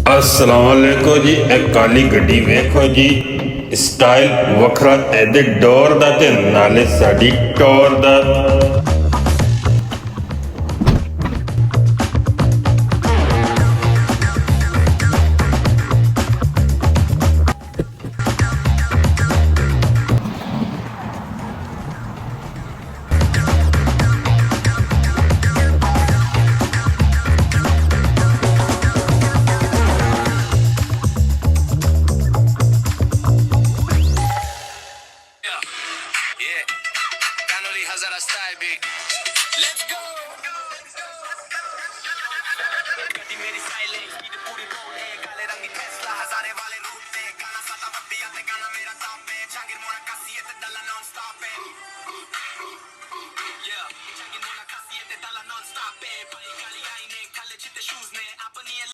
अस्सलाम वालेकुम जी। ਇਹ ਕਾਲੀ ਗੱਡੀ ਵੇਖੋ ਜੀ, ਸਟਾਈਲ ਵੱਖਰਾ ਇਹਦੇ ਡੋਰ ਦਾ ਤੇ ਨਾਲੇ ਸਾਡੀ ਟੌਰ ਦਾ। Let's go. ਗੱਡੀ ਮੇਰੀ ਸਾਈਲੈਂਟ ਸਪੀਡ ਪੂਰੀ ਰੋਲੇ ਕਾਲੇ ਰੰਗੀ ਟੈਸਲਾ ਹਜ਼ਾਰੇ ਵਾਲੇ ਰੂਟ ਤੇ ਗਾਣਾ ਸਾਡਾ ਵੱਡੀਆ ਤੇ ਗਾਣਾ ਮੇਰਾ ਟਾਪ ਹੈ ਜਾਂਗੀਰ ਮੋਨਾ ਕਾਸੀਏ ਤੇ ਡਾਲਾ ਨੌਨ ਸਟਾਪ ਹੈ ਜਾਂਗੀਰ ਮੋਨਾ ਕਾਸੀਏ ਤੇ ਡਾਲਾ ਨੌਨ ਸਟਾਪ ਹੈ ਭਾਈ ਕਾਲੀ ਆਈ ਨੇ ਖਾਲੇ ਚਿੱਟੇ ਸ਼ੂਜ਼ ਨੇ